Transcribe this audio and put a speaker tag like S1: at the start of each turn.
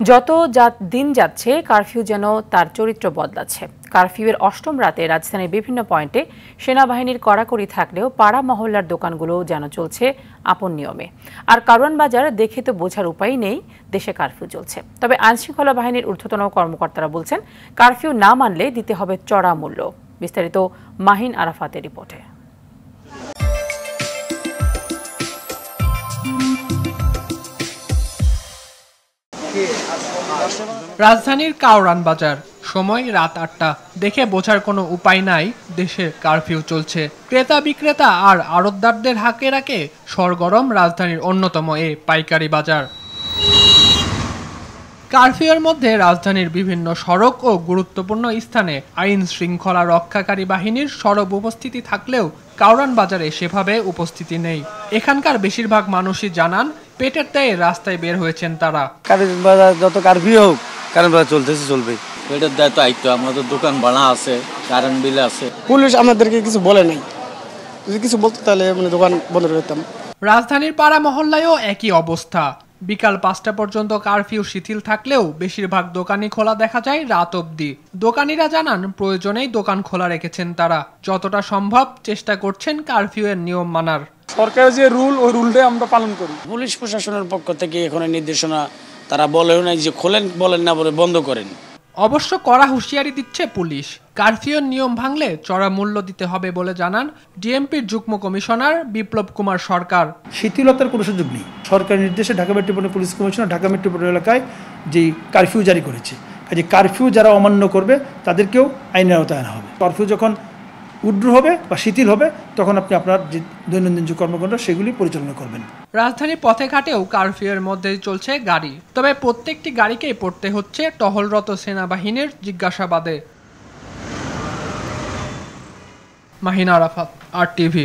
S1: যত দিন যাচ্ছে কারফিউ যেন তার চরিত্র বদলাচ্ছে। কারফিউয়ের অষ্টম রাতে রাজধানীর বিভিন্ন পয়েন্টে সেনাবাহিনীর কড়াকড়ি থাকলেও পাড়া মহল্লার দোকানগুলো যেন চলছে আপন নিয়মে। আর কারওয়ান বাজার দেখে তো বোঝার উপায় নেই দেশে কারফিউ চলছে। তবে আইনশৃঙ্খলা বাহিনীর ঊর্ধ্বতন কর্মকর্তারা বলছেন কারফিউ না মানলে দিতে হবে চড়া মূল্য। বিস্তারিত মাহিন আরাফাতের রিপোর্টে।
S2: রাজধানীর কারওয়ান বাজার, সময় রাত ৮টা। দেখে বোঝার কোনো উপায় নাই দেশে কারফিউ চলছে। ক্রেতা বিক্রেতা আর আড়তদারদের হাঁকে রাখে সরগরম রাজধানীর অন্যতম এ পাইকারি বাজার। কারফিউয়ের মধ্যে রাজধানীর বিভিন্ন সড়ক ও গুরুত্বপূর্ণ স্থানে আইন শৃঙ্খলা রক্ষাকারী বাহিনীর সরব উপস্থিতি থাকলেও কারওয়ান বাজারে সেভাবে উপস্থিতি নেই। এখানকার বেশিরভাগ মানুষই জানান পেটের দায়ে রাস্তায় বের হয়েছেন তারা।
S3: কারওয়ান বাজার যত কারফিউ হোক, কারওয়ান বাজার চলতেছে, চলবে।
S4: পেটের দায়ে তো আইতো, আমাদের দোকান ভাড়া আছে, কারেন্ট বিল আছে।
S5: পুলিশ আমাদেরকে কিছু বলে নাই, যদি কিছু বলতো তাহলে দোকান বন্ধ করে দিতাম।
S2: রাজধানীর পাড়া মহল্লায়ও একই অবস্থা। বিকাল ৫টা পর্যন্ত কারফিউ শিথিল থাকলেও বেশিরভাগ দোকানই খোলা দেখা যায় রাত অবধি। দোকানিরা জানান প্রয়োজনেই দোকান খোলা রেখেছেন তারা। যতটা সম্ভব চেষ্টা করছেন কারফিউয়ের নিয়ম মানার।
S5: সরকারের যে রুল, ওই রুলটাই আমরা পালন করি।
S3: পুলিশ প্রশাসনের পক্ষ থেকে এখন নির্দেশনা তারা বলেও নাই যে খোলেন, বলেন না, বলে বন্ধ করেন।
S2: অবশ্য কড়া হুঁশিয়ারি দিচ্ছে পুলিশ। কারফিউর নিয়ম ভাঙলে চড়া মূল্য দিতে হবে বলে জানান ডিএমপির যুগ্ম কমিশনার বিপ্লব কুমার সরকার।
S6: শিথিলতার কোনো সুযোগ নেই। সরকারের নির্দেশে Dhaka metropolitan police commissioner Dhaka metropolitan এলাকায় যে কারফিউ জারি করেছে, কাজে কারফিউ যারা অমান্য করবে তাদেরকেও আইনের আওতায় আনা হবে। কারফিউ যখন উড্র হবে বা শিথিল হবে তখন আপনি আপনার যে দৈনন্দিন যে কর্মকাণ্ড সেগুলি পরিচালনা করবেন।
S2: রাজধানীর পথে ঘাটেও কারফিউয়ের মধ্যেই চলছে গাড়ি, তবে প্রত্যেকটি গাড়িকেই পড়তে হচ্ছে টহলরত সেনাবাহিনীর জিজ্ঞাসাবাদে। মাহিন আরাফাত, RTV।